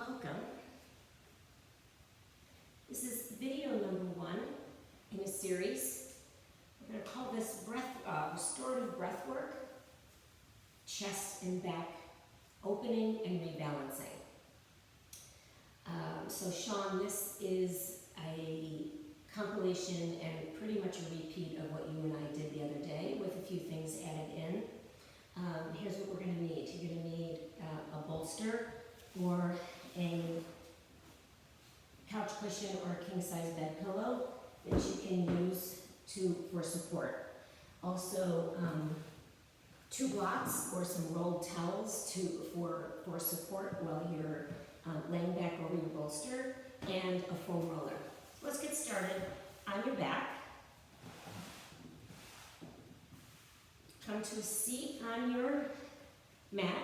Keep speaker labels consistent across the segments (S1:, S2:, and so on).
S1: welcome. This is video number 1 in a series. We're going to call this restorative breath work, chest and back opening and rebalancing. So Sean, this is a compilation and pretty much a repeat of what you and I did the other day with a few things added in. Here's what we're going to need. You're going to need a bolster or a couch cushion or a king-size bed pillow that you can use for support. Also, 2 blocks or some rolled towels for support while you're laying back over your bolster, and a foam roller. Let's get started. On your back, come to a seat on your mat.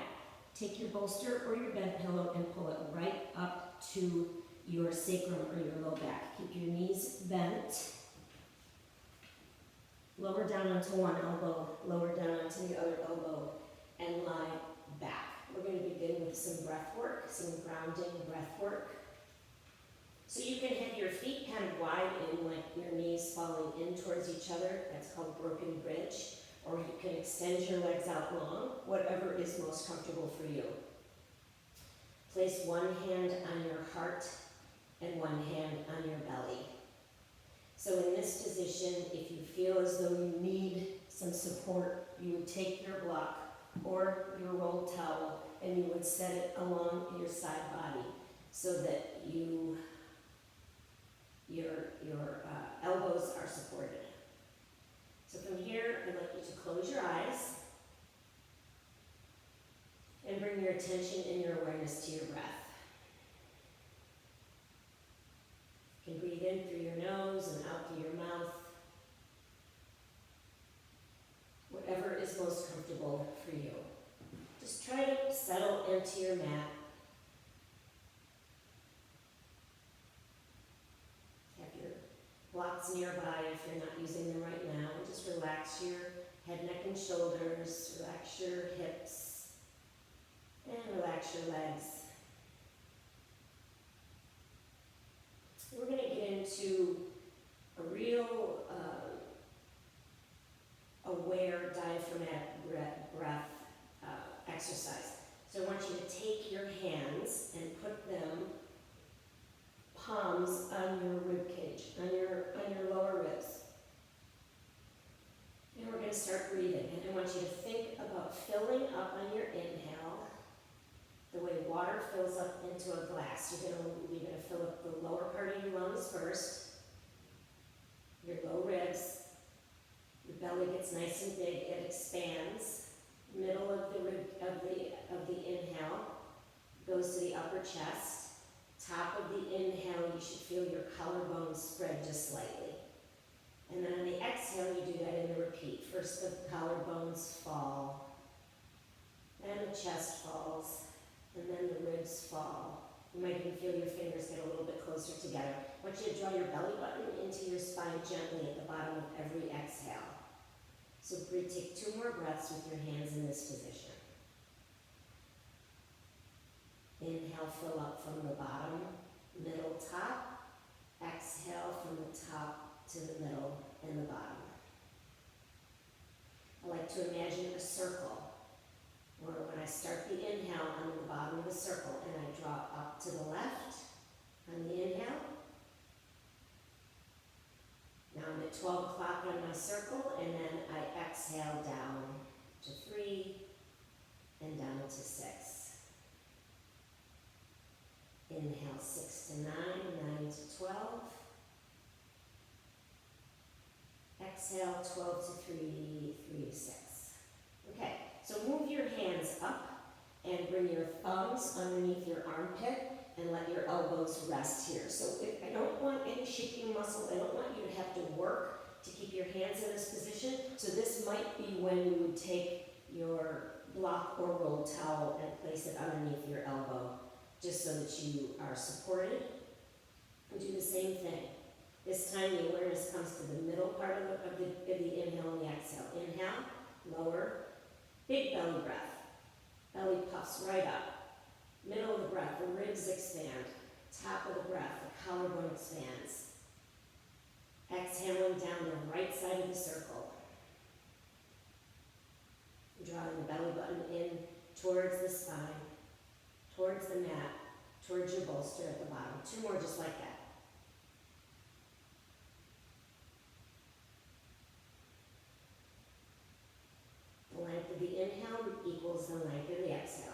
S1: Take your bolster or your bed pillow and pull it right up to your sacrum or your low back. Keep your knees bent. Lower down onto one elbow, lower down onto the other elbow, and lie back. We're going to begin with some breath work, some grounding breath work. So you can have your feet kind of wide in, like your knees falling in towards each other. That's called broken bridge. Or you can extend your legs out long, whatever is most comfortable for you. Place one hand on your heart and one hand on your belly. So in this position, if you feel as though you need some support, you would take your block or your rolled towel and you would set it along your side body so that your elbows are supported. So from here, I'd like you to close your eyes and bring your attention and your awareness to your breath. You can breathe in through your nose and out through your mouth. Whatever is most comfortable for you. Just try to settle into your mat. Have your blocks nearby if you're not using them right now. And just relax your head, neck, and shoulders. Relax your hips. And relax your legs. We're going to get into a real aware diaphragmatic breath exercise. So I want you to take your hands and put them palms on your rib cage, on your lower ribs. And we're going to start breathing. And I want you to think about filling up on your inhale the way water fills up into a glass. You're going to fill up the lower part of your lungs first, your low ribs. Your belly gets nice and big. It expands. Middle of the inhale goes to the upper chest. Top of the inhale, you should feel your collarbones spread just slightly. And then on the exhale, you do that in the repeat. First the collarbones fall, then the chest falls, and then the ribs fall. You might even feel your fingers get a little bit closer together. I want you to draw your belly button into your spine gently at the bottom of every exhale. So breathe, take 2 more breaths with your hands in this position. Inhale, fill up from the bottom, middle, top. Exhale from the top to the middle and the bottom. I like to imagine a circle where when I start the inhale, I'm in the bottom of the circle and I draw up to the left on the inhale. Now I'm at 12 o'clock on my circle, and then I exhale down to 3 and down to 6. Inhale 6 to 9, 9 to 12. Exhale 12 to 3, 3 to 6. Okay, so move your hands up and bring your thumbs underneath your armpit and let your elbows rest here. So I don't want any shaking muscle. I don't want you to have to work to keep your hands in this position. So this might be when you would take your block or rolled towel and place it underneath your elbow, just so that you are supported. And do the same thing. This time the awareness comes to the middle part of the inhale and the exhale. Inhale, lower, big belly breath. Belly puffs right up. Middle of the breath, the ribs ribs expand. Top of the breath, the collarbone expands. Exhaling down the right side of the circle. Drawing the belly button in towards the spine, towards the mat, towards your bolster at the bottom. 2 more just like that. The length of the inhale equals the length of the exhale.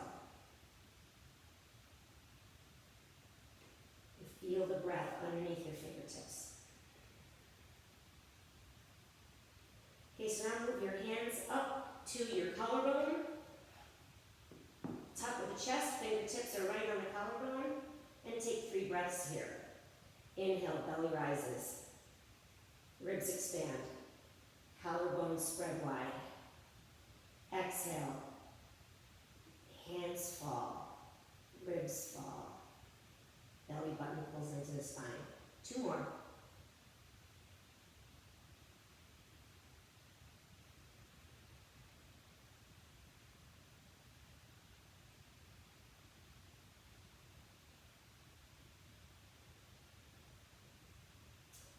S1: You feel the breath underneath your fingertips. Okay, so now move your hands up to your collarbone. Top of the chest, fingertips are right on the collarbone. And take 3 breaths here. Inhale, belly rises. Ribs expand. Collarbone spread wide. Exhale. Hands fall. Ribs fall. Belly button pulls into the spine. 2 more.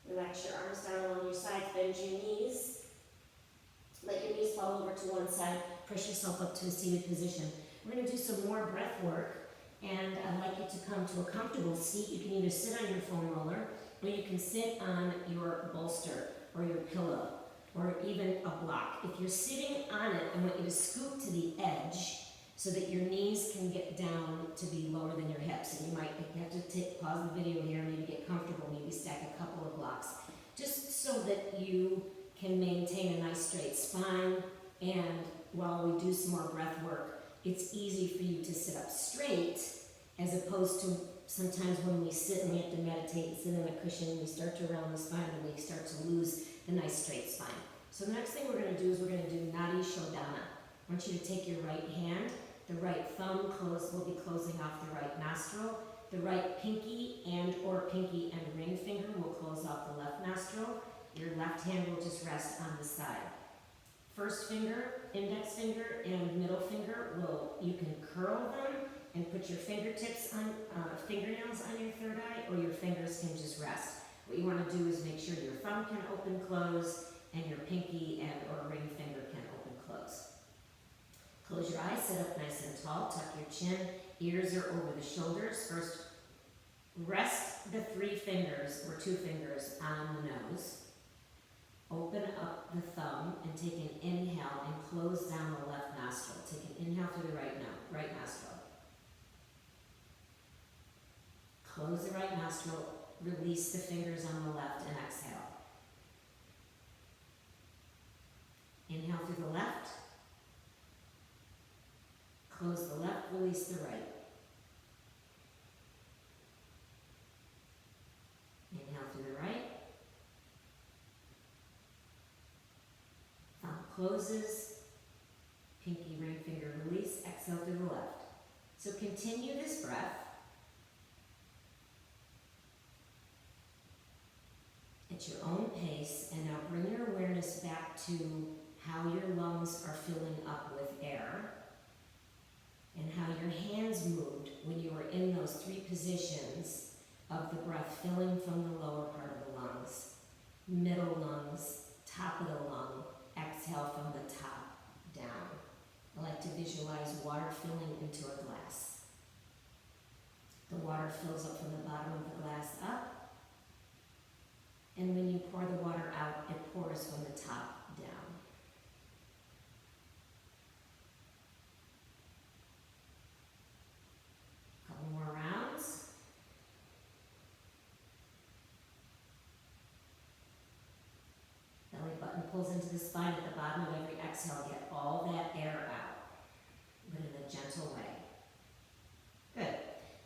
S1: Relax your arms down along your sides, bend your knees. Let your knees fall over to one side, press yourself up to a seated position. We're going to do some more breath work, and I'd like you to come to a comfortable seat. You can either sit on your foam roller, or you can sit on your bolster, or your pillow, or even a block. If you're sitting on it, I want you to scoot to the edge so that your knees can get down to be lower than your hips. And you might have to pause the video here, maybe get comfortable, maybe stack a couple of blocks, just so that you can maintain a nice straight spine. And while we do some more breath work, it's easy for you to sit up straight, as opposed to sometimes when we sit and we have to meditate and sit in a cushion and we start to round the spine and we start to lose the nice straight spine. So the next thing we're going to do is we're going to do Nadi Shodhana. I want you to take your right hand. The right thumb will be closing off the right nostril. The right pinky and ring finger will close off the left nostril. Your left hand will just rest on the side. First finger, index finger, and middle finger, you can curl them and put your fingertips on, fingernails on your third eye, or your fingers can just rest. What you want to do is make sure your thumb can open, close, and your pinky or ring finger can open, close. Close your eyes, sit up nice and tall, tuck your chin, ears are over the shoulders. First, rest the 3 fingers or 2 fingers on the nose. Open up the thumb and take an inhale and close down the left nostril. Take an inhale through the right nostril. Close the right nostril, release the fingers on the left and exhale. Inhale through the left. Close the left, release the right. Inhale through the right. Thumb closes. Pinky ring finger release. Exhale through the left. So continue this breath. At your own pace, and now bring your awareness back to how your lungs are filling up with air, and how your hands moved when you were in those 3 positions of the breath, filling from the lower part of the lungs, middle lungs, top of the lung, exhale from the top down. I like to visualize water filling into a glass. The water fills up from the bottom of the glass up, and when you pour the water out, it pours from the top down. Couple more rounds. Belly button pulls into the spine at the bottom of every exhale. Get all that air out, but in a gentle way. Good.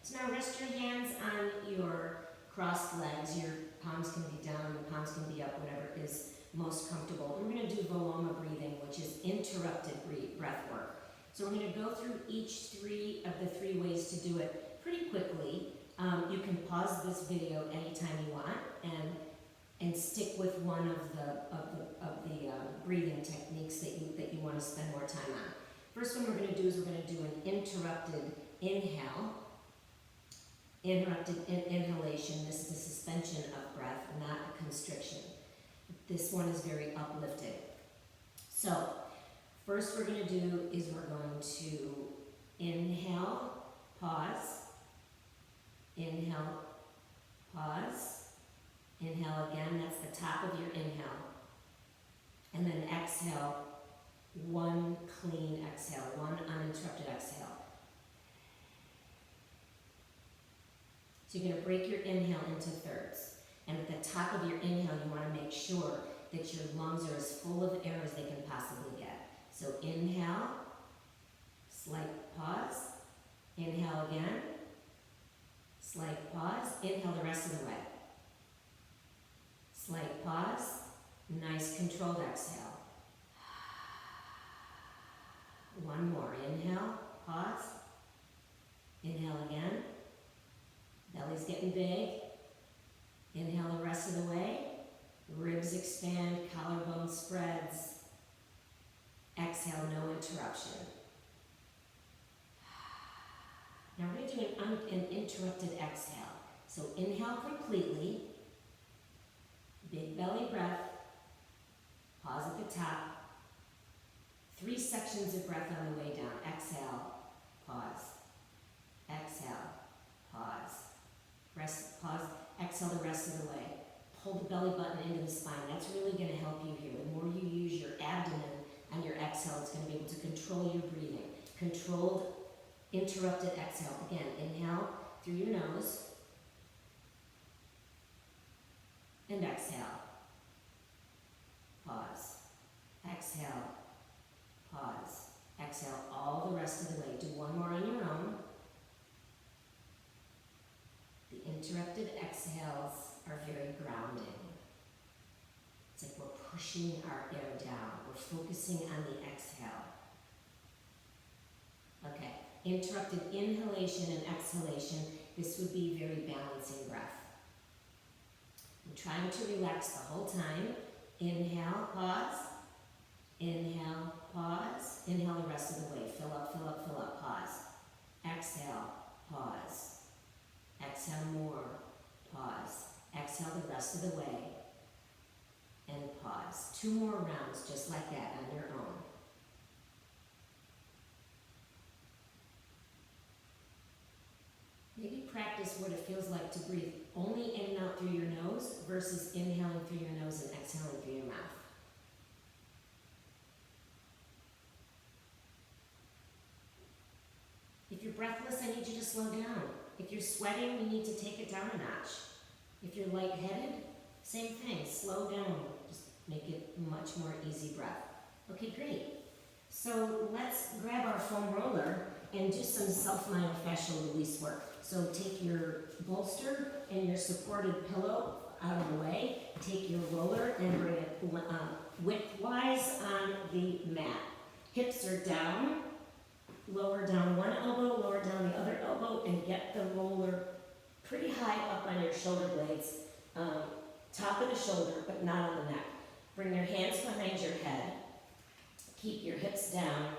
S1: So now rest your hands on your crossed legs. Your palms can be down, your palms can be up, whatever is most comfortable. We're going to do Voloma breathing, which is interrupted breath work. So we're going to go through each of the three ways to do it pretty quickly. You can pause this video anytime you want and stick with one of the breathing techniques that you want to spend more time on. First one we're going to do is we're going to do an interrupted inhale. interrupted inhalation. This is a suspension of breath, not a constriction. This one is very uplifted. So, first we're going to do is we're going to inhale, pause, inhale, pause, inhale again, that's the top of your inhale, and then exhale, one clean exhale, one uninterrupted exhale. So you're going to break your inhale into thirds. And at the top of your inhale, you want to make sure that your lungs are as full of air as they can possibly get. So inhale, slight pause, inhale again, slight pause, inhale the rest of the way. Slight pause, nice controlled exhale. One more, inhale, pause, inhale again. Belly's getting big. Inhale the rest of the way. Ribs expand, collarbone spreads. Exhale, no interruption. Now we're going to do an interrupted exhale. So inhale completely. Big belly breath. Pause at the top. 3 sections of breath on the way down. Exhale, pause. Exhale, pause. Rest, pause, exhale the rest of the way. Pull the belly button into the spine. That's really going to help you here. The more you use your abdomen on your exhale, it's going to be able to control your breathing. Controlled, interrupted exhale. Again, inhale through your nose. And exhale. Pause. Exhale. Pause. Exhale all the rest of the way. Do one more on your own. The interrupted exhales are very grounding. It's like we're pushing our air down. We're focusing on the exhale. Okay, interrupted inhalation and exhalation. This would be very balancing breath. I'm trying to relax the whole time. Inhale, pause. Inhale, pause. Inhale the rest of the way. Fill up, fill up, fill up, pause. Exhale, pause. Exhale more, pause. Exhale the rest of the way, and pause. 2 more rounds just like that on your own. Maybe practice what it feels like to breathe only in and out through your nose versus inhaling through your nose and exhaling through your mouth. If you're breathless, I need you to slow down. If you're sweating, you need to take it down a notch. If you're lightheaded, same thing, slow down. Just make it much more easy breath. Okay, great. So let's grab our foam roller and do some self-myofascial release work. So take your bolster and your supported pillow out of the way. Take your roller and bring it widthwise on the mat. Hips are down. Lower down one elbow, lower down the other elbow, and get the roller pretty high up on your shoulder blades. Top of the shoulder, but not on the neck. Bring your hands behind your head. Keep your hips down.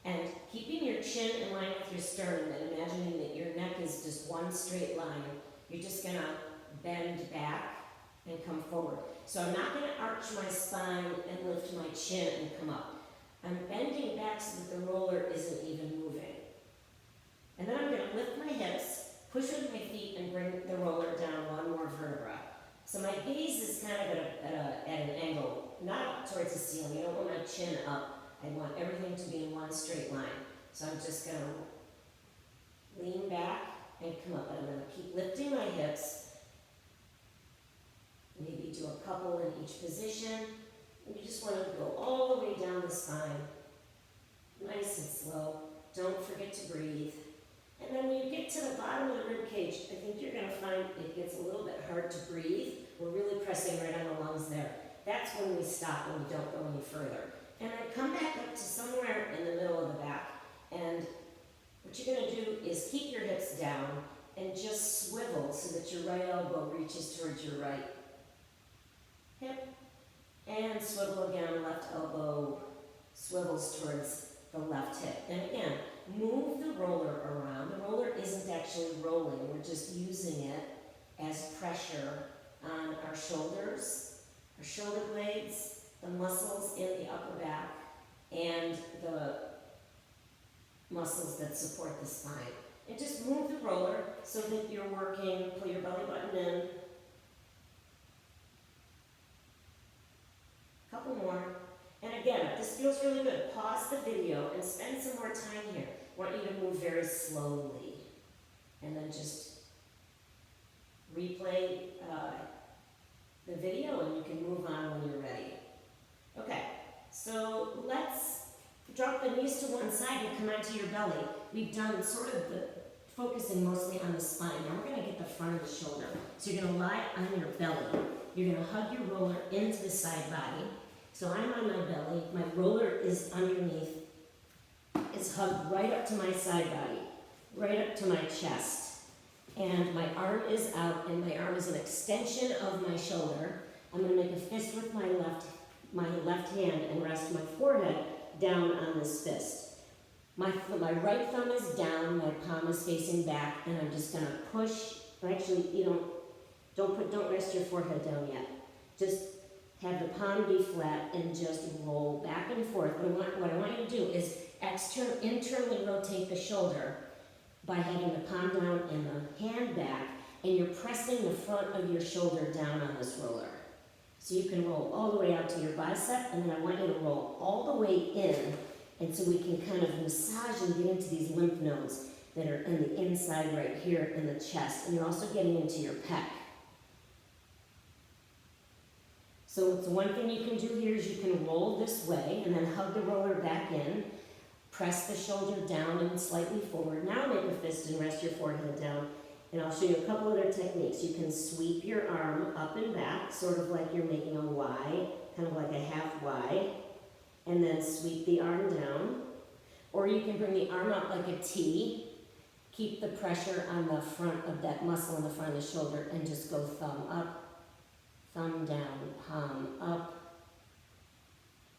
S1: And keeping your chin in line with your sternum and imagining that your neck is just one straight line, you're just going to bend back and come forward. So I'm not going to arch my spine and lift my chin and come up. I'm bending back so that the roller isn't even moving. And then I'm going to lift my hips, push with my feet, and bring the roller down one more vertebra. So my gaze is kind of at an angle, not up towards the ceiling. I don't want my chin up. I want everything to be in one straight line. So I'm just going to lean back and come up. And I'm going to keep lifting my hips. Maybe do a couple in each position. You just want to go all the way down the spine, nice and slow. Don't forget to breathe. And then when you get to the bottom of the rib cage, I think you're going to find it gets a little bit hard to breathe. We're really pressing right on the lungs there. That's when we stop and we don't go any further. And then come back up to somewhere in the middle of the back. And what you're going to do is keep your hips down and just swivel so that your right elbow reaches towards your right hip. And swivel again, left elbow swivels towards the left hip. And again, move the roller around. The roller isn't actually rolling. We're just using it as pressure on our shoulders, our shoulder blades, the muscles in the upper back, and the muscles that support the spine. And just move the roller so that you're working, pull your belly button in. Couple more. And again, if this feels really good, pause the video and spend some more time here. I want you to move very slowly. And then just replay the video and you can move on when you're ready. Okay, so let's drop the knees to one side and come onto your belly. We've done sort of the focusing mostly on the spine. Now we're going to get the front of the shoulder. So you're going to lie on your belly. You're going to hug your roller into the side body. So I'm on my belly. My roller is underneath. It's hugged right up to my side body, right up to my chest. And my arm is out, and my arm is an extension of my shoulder. I'm going to make a fist with my left hand and rest my forehead down on this fist. My right thumb is down, my palm is facing back, and I'm just going to push. Actually, you don't rest your forehead down yet. Just have the palm be flat and just roll back and forth. What I want you to do is internally rotate the shoulder by having the palm down and the hand back, and you're pressing the front of your shoulder down on this roller. So you can roll all the way out to your bicep, and then I want you to roll all the way in, and so we can kind of massage and get into these lymph nodes that are in the inside right here in the chest, and you're also getting into your pec. So it's one thing you can do here is you can roll this way and then hug the roller back in, press the shoulder down and slightly forward. Now make a fist and rest your forehead down. And I'll show you a couple other techniques. You can sweep your arm up and back, sort of like you're making a Y, kind of like a half Y, and then sweep the arm down. Or you can bring the arm up like a T, keep the pressure on the front of that muscle in the front of the shoulder, and just go thumb up, thumb down, palm up,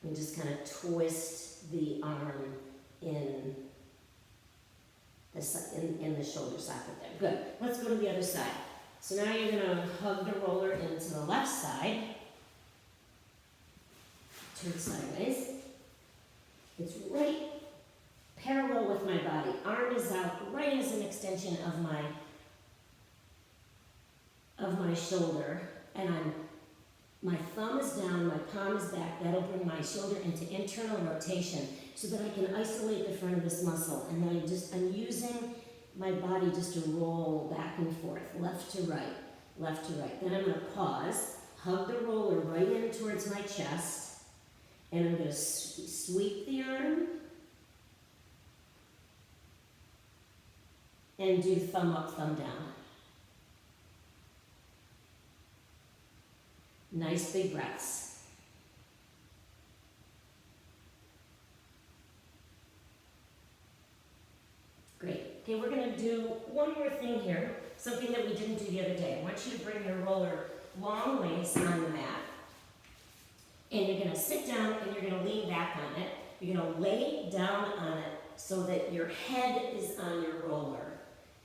S1: and just kind of twist the arm in the shoulder socket there. Good. Let's go to the other side. So now you're going to hug the roller into the left side. Turn sideways. It's right parallel with my body. Arm is out right as an extension of my shoulder, and my thumb is down, my palm is back. That'll bring my shoulder into internal rotation so that I can isolate the front of this muscle. And then I'm using my body just to roll back and forth, left to right, left to right. Then I'm going to pause, hug the roller right in towards my chest, and I'm going to sweep the arm and do thumb up, thumb down. Nice big breaths. Great. Okay, we're going to do one more thing here, something that we didn't do the other day. I want you to bring your roller long ways on the mat. And you're going to sit down and you're going to lean back on it. You're going to lay down on it so that your head is on your roller.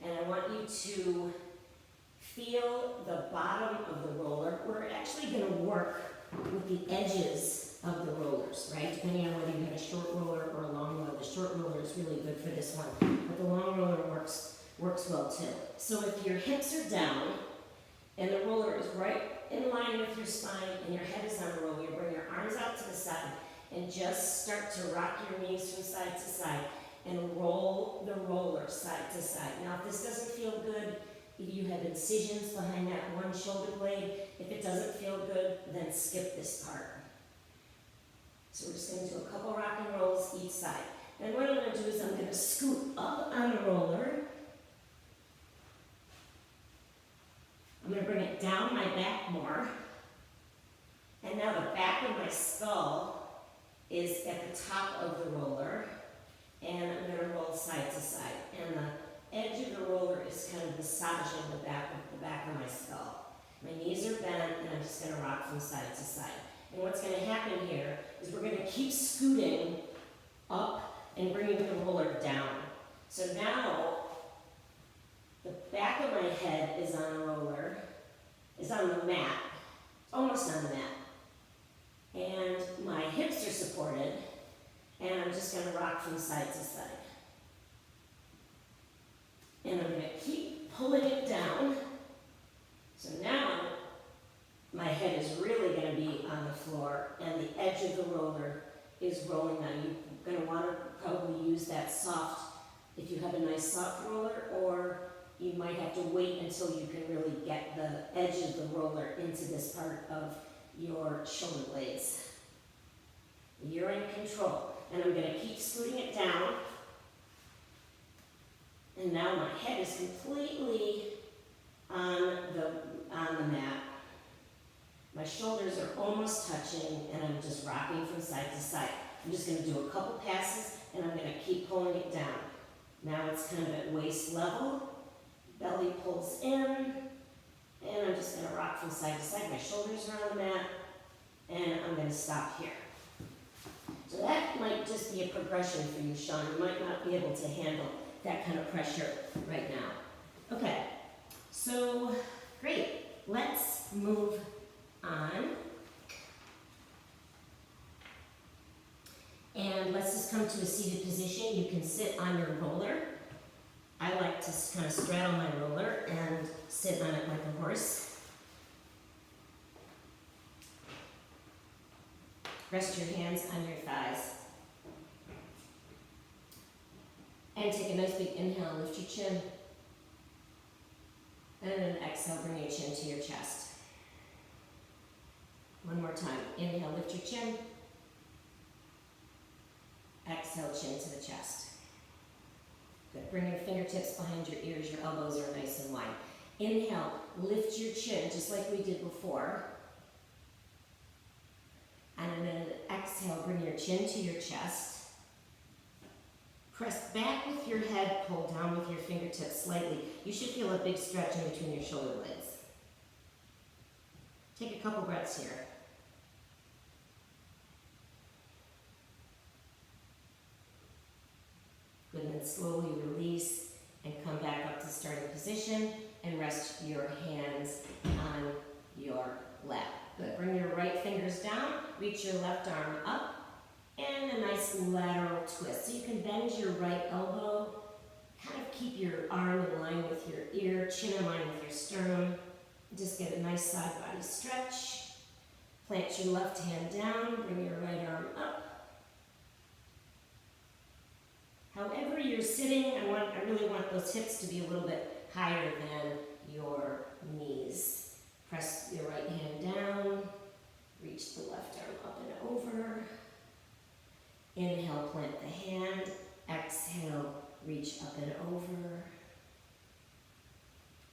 S1: And I want you to feel the bottom of the roller. We're actually going to work with the edges of the rollers, right? Depending on whether you have a short roller or a long roller. The short roller is really good for this one, but the long roller works well too. So if your hips are down and the roller is right in line with your spine and your head is on the roller, you bring your arms out to the side and just start to rock your knees from side to side and roll the roller side to side. Now, if this doesn't feel good, if you have incisions behind that one shoulder blade, if it doesn't feel good, then skip this part. So we're just going to do a couple rock and rolls each side. And what I'm going to do is I'm going to scoot up on the roller. I'm going to bring it down my back more. And now the back of my skull is at the top of the roller. And I'm going to roll side to side. And the edge of the roller is kind of massaging the back of my skull. My knees are bent, and I'm just going to rock from side to side. And what's going to happen here is we're going to keep scooting up and bringing the roller down. So now back of my head is on a roller, is on the mat, almost on the mat. And my hips are supported, and I'm just gonna rock from side to side. And I'm gonna keep pulling it down. So now, my head is really gonna be on the floor, and the edge of the roller is rolling down. You're gonna wanna probably use that soft, if you have a nice soft roller, or you might have to wait until you can really get the edge of the roller into this part of your shoulder blades. You're in control. And I'm gonna keep scooting it down. And now my head is completely on the mat. My shoulders are almost touching, and I'm just rocking from side to side. I'm just gonna do a couple passes, and I'm gonna keep pulling it down. Now it's kind of at waist level. Belly pulls in, and I'm just gonna rock from side to side. My shoulders are on the mat, and I'm gonna stop here. So that might just be a progression for you, Sean. You might not be able to handle that kind of pressure right now. Okay, so great. Let's move on. And let's just come to a seated position. You can sit on your roller. I like to kind of straddle my roller and sit on it like a horse. Rest your hands on your thighs. And take a nice big inhale, lift your chin. And then exhale, bring your chin to your chest. One more time. Inhale, lift your chin. Exhale, chin to the chest. Good. Bring your fingertips behind your ears. Your elbows are nice and wide. Inhale, lift your chin just like we did before. And then exhale, bring your chin to your chest. Press back with your head, pull down with your fingertips slightly. You should feel a big stretch in between your shoulder blades. Take a couple breaths here. Good, and then slowly release and come back up to starting position and rest your hands on your lap. Good, bring your right fingers down, reach your left arm up, and a nice lateral twist. So you can bend your right elbow, kind of keep your arm in line with your ear, chin in line with your sternum. Just get a nice side body stretch. Plant your left hand down, bring your right arm up. However you're sitting, I really want those hips to be a little bit higher than your knees. Press your right hand down, reach the left arm up and over. Inhale, plant the hand. Exhale, reach up and over.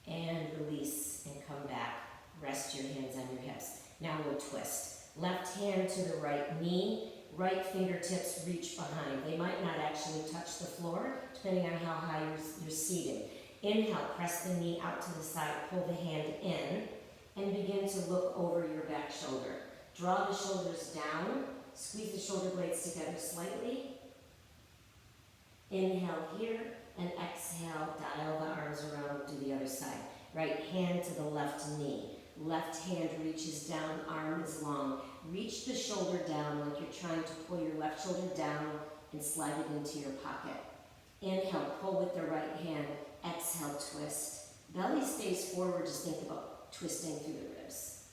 S1: And release and come back. Rest your hands on your hips. Now we'll twist. Left hand to the right knee. Right fingertips reach behind. They might not actually touch the floor, depending on how high you're seated. Inhale, press the knee out to the side, pull the hand in, and begin to look over your back shoulder. Draw the shoulders down, squeeze the shoulder blades together slightly. Inhale here, and exhale, dial the arms around to the other side. Right hand to the left knee. Left hand reaches down, arm is long. Reach the shoulder down like you're trying to pull your left shoulder down and slide it into your pocket. Inhale, pull with the right hand. Exhale, twist. Belly stays forward, just think about twisting through the ribs.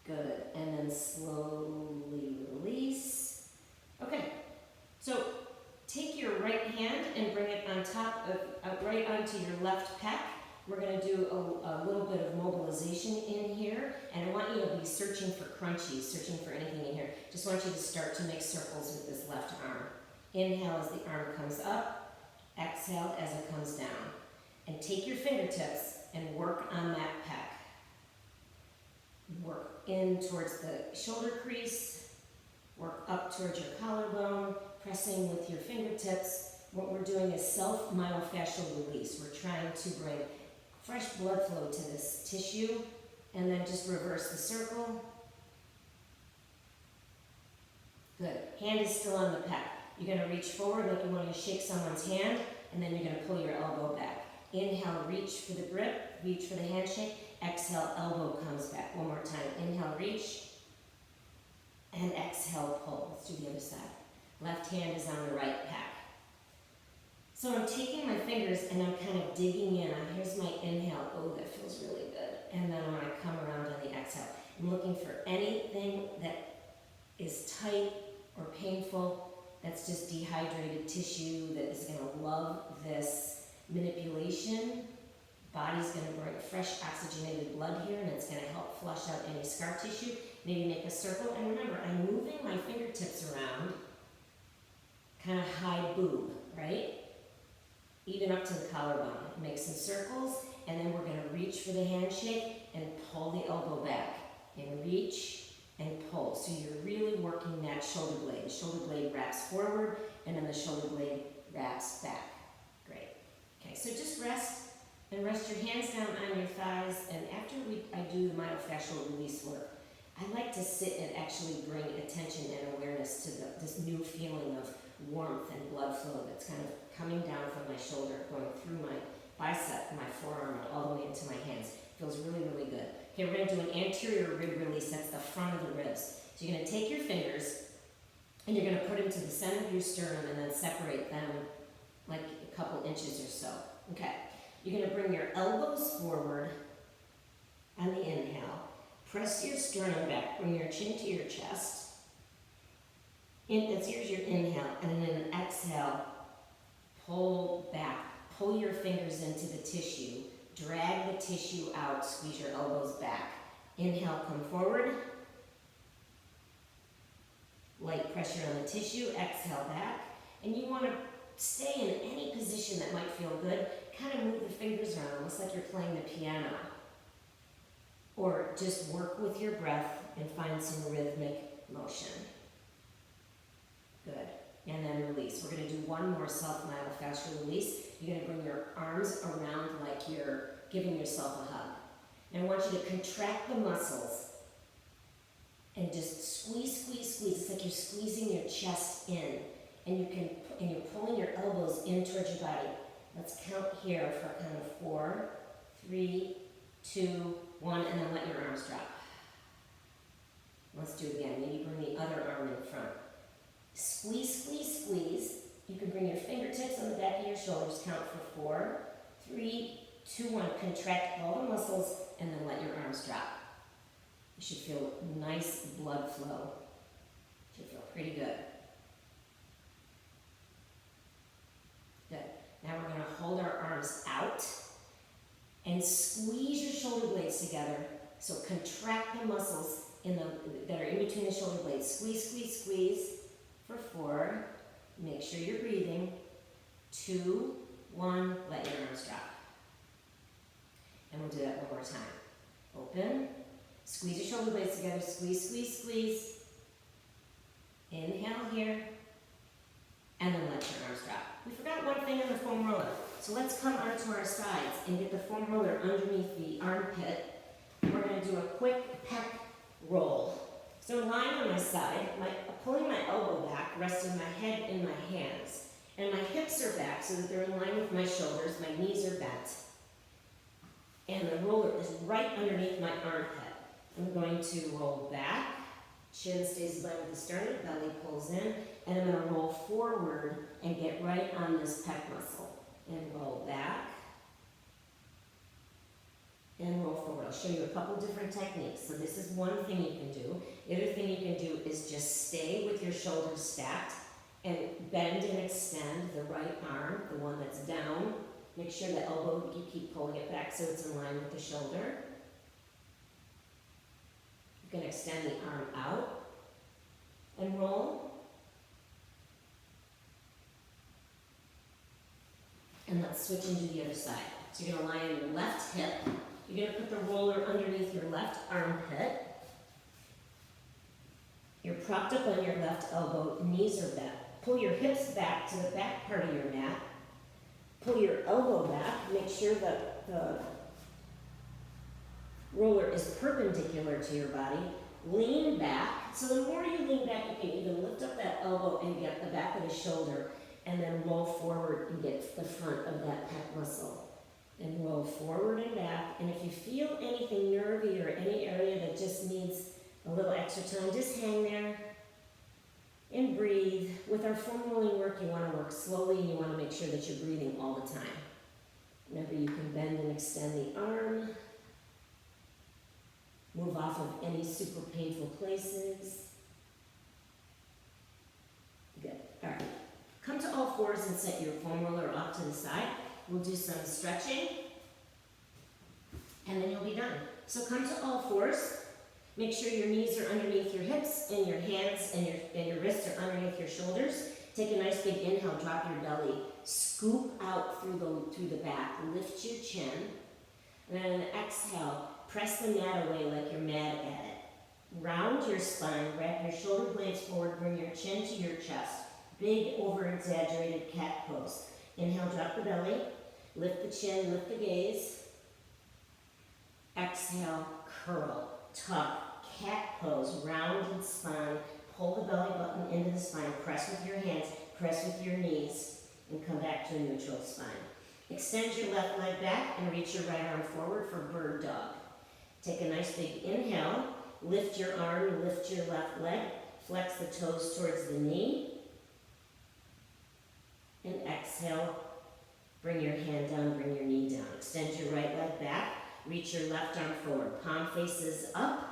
S1: Good, and then slowly release. Okay, so take your right hand and bring it on top of, right onto your left pec. We're going to do a little bit of mobilization in here, and I want you to be searching for crunchies, searching for anything in here. Just want you to start to make circles with this left arm. Inhale as the arm comes up, exhale as it comes down. And take your fingertips and work on that pec. Work in towards the shoulder crease, work up towards your collarbone, pressing with your fingertips. What we're doing is self-myofascial release. We're trying to bring fresh blood flow to this tissue, and then just reverse the circle. Good. Hand is still on the pec. You're going to reach forward like you want to shake someone's hand, and then you're going to pull your elbow back. Inhale, reach for the grip, reach for the handshake. Exhale, elbow comes back. One more time. Inhale, reach. And exhale, pull. Let's do the other side. Left hand is on the right pack. So I'm taking my fingers and I'm kind of digging in. Here's my inhale. Oh, that feels really good. And then when I come around on the exhale, I'm looking for anything that is tight or painful, that's just dehydrated tissue that is going to love this manipulation. Body's going to bring fresh oxygenated blood here, and it's going to help flush out any scar tissue. Maybe make a circle. And remember, I'm moving my fingertips around, kind of high boob, right? Even up to the collarbone. Make some circles, and then we're going to reach for the handshake and pull the elbow back. And reach and pull. So you're really working that shoulder blade. The shoulder blade wraps forward, and then the shoulder blade wraps back. Great. Okay, so just rest, and rest your hands down on your thighs. And after I do the myofascial release work, I like to sit and actually bring attention and awareness to this new feeling of warmth and blood flow that's kind of coming down from my shoulder, going through my bicep, my forearm, and all the way into my hands. Feels really, really good. Okay, we're going to do an anterior rib release. That's the front of the ribs. So you're going to take your fingers and you're going to put them to the center of your sternum and then separate them like a couple inches or so. Okay. You're going to bring your elbows forward on the inhale. Press your sternum back. Bring your chin to your chest. Here's your inhale. And then an exhale, pull back. Pull your fingers into the tissue. Drag the tissue out, squeeze your elbows back. Inhale, come forward. Light pressure on the tissue, exhale back. And you want to stay in any position that might feel good. Kind of move the fingers around, almost like you're playing the piano. Or just work with your breath and find some rhythmic motion. Good. And then release. We're going to do one more self-myofascial release. You're going to bring your arms around like you're giving yourself a hug. And I want you to contract the muscles and just squeeze, squeeze, squeeze. It's like you're squeezing your chest in. And you're pulling your elbows in towards your body. Let's count here for kind of 4, 3, 2, 1, and then let your arms drop. Let's do it again. Maybe bring the other arm in front. Squeeze, squeeze, squeeze. You can bring your fingertips on the back of your shoulders. Count for 4, 3, 2, 1. Contract all the muscles and then let your arms drop. You should feel nice blood flow. Should feel pretty good. Good. Now we're going to hold our arms out and squeeze your shoulder blades together. So contract the muscles that are in between the shoulder blades. Squeeze, squeeze, squeeze. For 4, make sure you're breathing. 2, 1, let your arms drop. And we'll do that one more time. Open, squeeze your shoulder blades together, squeeze, squeeze, squeeze. Inhale here, and then let your arms drop. We forgot one thing on the foam roller. So let's come onto our sides and get the foam roller underneath the armpit. We're going to do a quick pec roll. So lying on my side, pulling my elbow back, resting my head in my hands. And my hips are back so that they're in line with my shoulders. My knees are bent. And the roller is right underneath my armpit. I'm going to roll back. Chin stays in line with the sternum, belly pulls in. And I'm going to roll forward and get right on this pec muscle. And roll back. And roll forward. I'll show you a couple different techniques. So this is one thing you can do. The other thing you can do is just stay with your shoulders stacked and bend and extend the right arm, the one that's down. Make sure the elbow, you keep pulling it back so it's in line with the shoulder. You can extend the arm out and roll. And let's switch into the other side. So you're going to lie on your left hip. You're going to put the roller underneath your left armpit. You're propped up on your left elbow, knees are bent. Pull your hips back to the back part of your mat. Pull your elbow back. Make sure that the roller is perpendicular to your body. Lean back. So the more you lean back, you can even lift up that elbow and get the back of the shoulder, and then roll forward and get the front of that pec muscle. And roll forward and back. And if you feel anything nervy or any area that just needs a little extra time, just hang there and breathe. With our foam rolling work, you want to work slowly and you want to make sure that you're breathing all the time. Remember, you can bend and extend the arm. Move off of any super painful places. Good. All right. Come to all fours and set your foam roller off to the side. We'll do some stretching, and then you'll be done. So come to all fours. Make sure your knees are underneath your hips, and your hands and your wrists are underneath your shoulders. Take a nice big inhale, drop your belly, scoop out through the back, lift your chin, and then exhale, press the mat away like you're mad at it. Round your spine, wrap your shoulder blades forward, bring your chin to your chest. Big, over-exaggerated cat pose. Inhale, drop the belly, lift the chin, lift the gaze. Exhale, curl, tuck, cat pose, rounded spine. Pull the belly button into the spine. Press with your hands, press with your knees, and come back to a neutral spine. Extend your left leg back and reach your right arm forward for bird dog. Take a nice big inhale, lift your arm, lift your left leg, flex the toes towards the knee, and exhale, bring your hand down, bring your knee down. Extend your right leg back, reach your left arm forward. Palm faces up,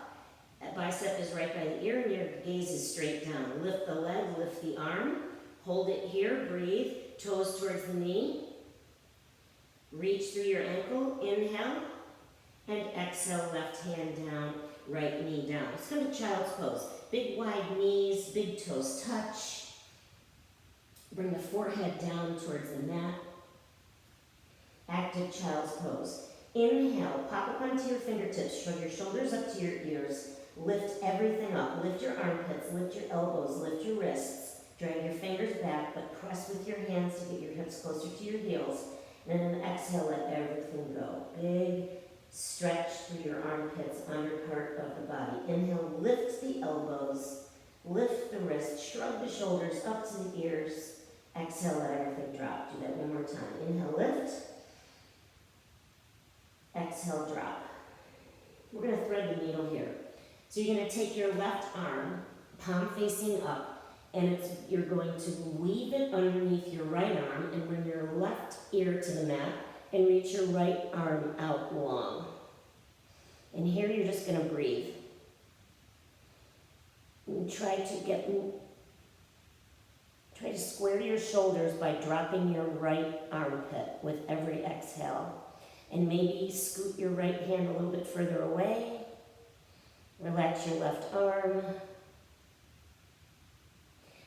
S1: that bicep is right by the ear, and your gaze is straight down. Lift the leg, lift the arm, hold it here, breathe, toes towards the knee. Reach through your ankle, inhale, and exhale, left hand down, right knee down. Let's come to child's pose. Big wide knees, big toes touch. Bring the forehead down towards the mat. Active child's pose. Inhale, pop up onto your fingertips, shrug your shoulders up to your ears. Lift everything up. Lift your armpits, lift your elbows, lift your wrists. Drag your fingers back, but press with your hands to get your hips closer to your heels. And then exhale, let everything go. Big stretch through your armpits, under part of the body. Inhale, lift the elbows, lift the wrists, shrug the shoulders up to the ears. Exhale, let everything drop. Do that one more time. Inhale, lift. Exhale, drop. We're going to thread the needle here. So you're going to take your left arm, palm facing up, and you're going to weave it underneath your right arm and bring your left ear to the mat and reach your right arm out long. And here you're just going to breathe. And try to square your shoulders by dropping your right armpit with every exhale. And maybe scoot your right hand a little bit further away. Relax your left arm.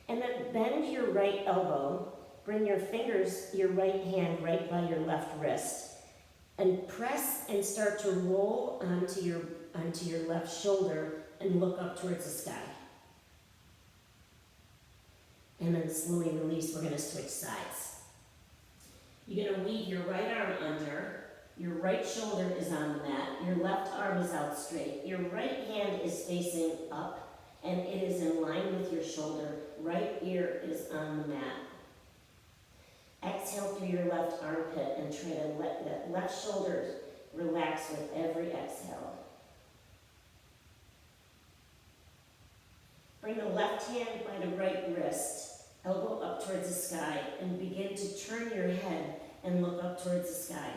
S1: And then bend your right elbow. Bring your fingers, your right hand right by your left wrist. And press and start to roll onto your left shoulder and look up towards the sky. And then slowly release. We're going to switch sides. You're going to weave your right arm under. Your right shoulder is on the mat. Your left arm is out straight. Your right hand is facing up, and it is in line with your shoulder. Right ear is on the mat. Exhale through your left armpit and try to let that left shoulder relax with every exhale. Bring the left hand by the right wrist, elbow up towards the sky, and begin to turn your head and look up towards the sky.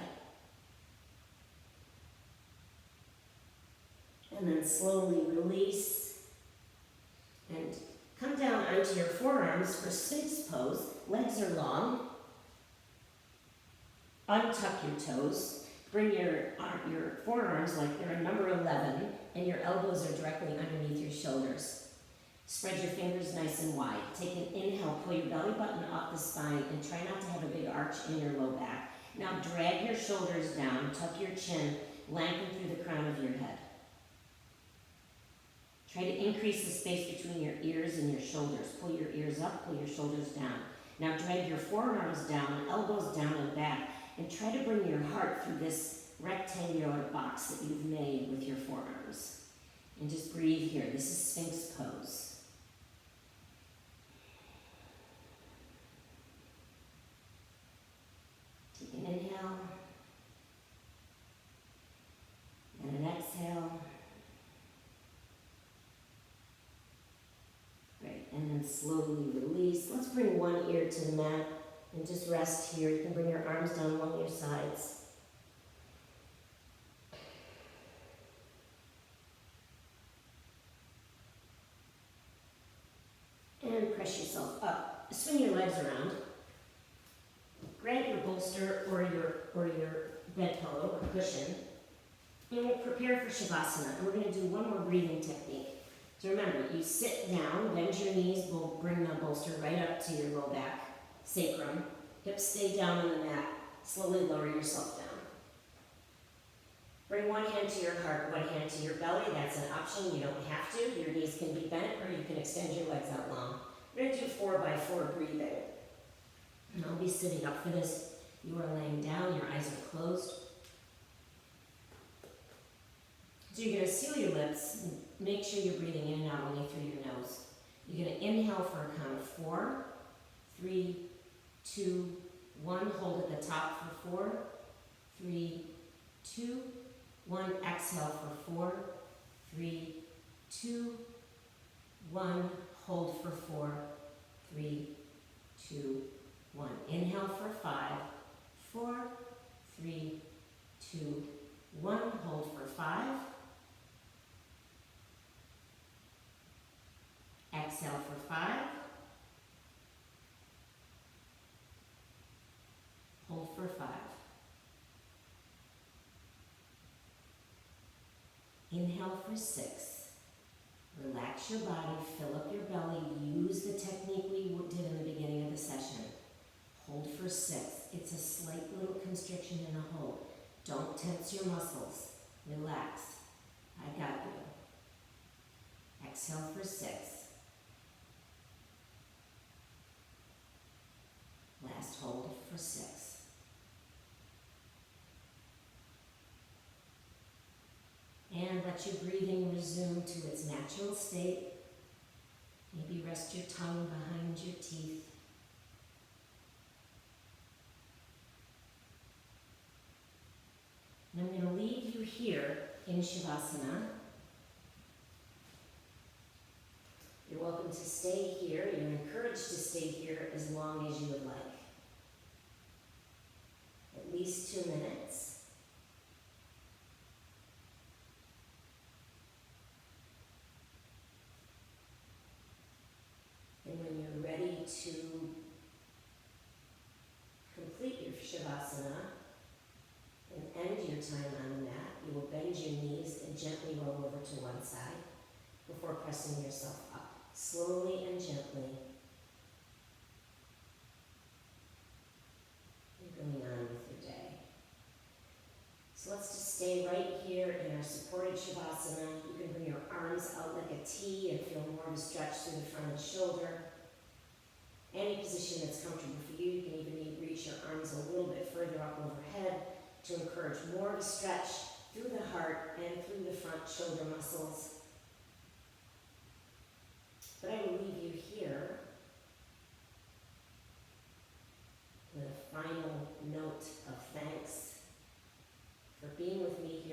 S1: And then slowly release and come down onto your forearms for Sphinx pose. Legs are long. Untuck your toes. Bring your forearms like they're a number 11, and your elbows are directly underneath your shoulders. Spread your fingers nice and wide. Take an inhale, pull your belly button off the spine, and try not to have a big arch in your low back. Now drag your shoulders down, tuck your chin, lengthen through the crown of your head. Try to increase the space between your ears and your shoulders. Pull your ears up, pull your shoulders down. Now drag your forearms down, elbows down and back, and try to bring your heart through this rectangular box that you've made with your forearms. And just breathe here. This is Sphinx pose. Take an inhale. And slowly release. Let's bring one ear to the mat and just rest here. You can bring your arms down along your sides. And press yourself up. Swing your legs around. Grab your bolster or your bed pillow or cushion. And we'll prepare for Shavasana. And we're going to do one more breathing technique. So remember, you sit down, bend your knees, we'll bring the bolster right up to your low back, sacrum. Hips stay down on the mat. Slowly lower yourself down. Bring one hand to your heart, one hand to your belly. That's an option. You don't have to. Your knees can be bent or you can extend your legs out long. We're going to do 4x4 breathing. And I'll be sitting up for this. You are laying down, your eyes are closed. So you're going to seal your lips. Make sure you're breathing in and out only through your nose. You're going to inhale for a count of 4, 3, 2, 1. Hold at the top for 4, 3, 2, 1. Exhale for 4, 3, 2, 1. Hold for 4, 3, 2, 1. Inhale for 5, 4, 3, 2, 1. Hold for 5. Exhale for 5. Hold for 5. Inhale for 6. Relax your body, fill up your belly. Use the technique we did in the beginning of the session. Hold for 6. It's a slight little constriction and a hold. Don't tense your muscles. Relax. I got you. Exhale for 6. Last hold for 6. And let your breathing resume to its natural state. Maybe rest your tongue behind your teeth. And I'm going to leave you here in Shavasana. You're welcome to stay here. You're encouraged to stay here as long as you would like. At least 2 minutes. And when you're ready to complete your Shavasana and end your time on the mat, you will bend your knees and gently roll over to one side before pressing yourself up, slowly and gently. You're going on with your day. So let's just stay right here in our supported Shavasana. You can bring your arms out like a T and feel more of a stretch through the front of the shoulder. Any position that's comfortable for you. You can even reach your arms a little bit further up overhead to encourage more of a stretch through the heart and through the front shoulder muscles. But I will leave you here with a final note of thanks for being with me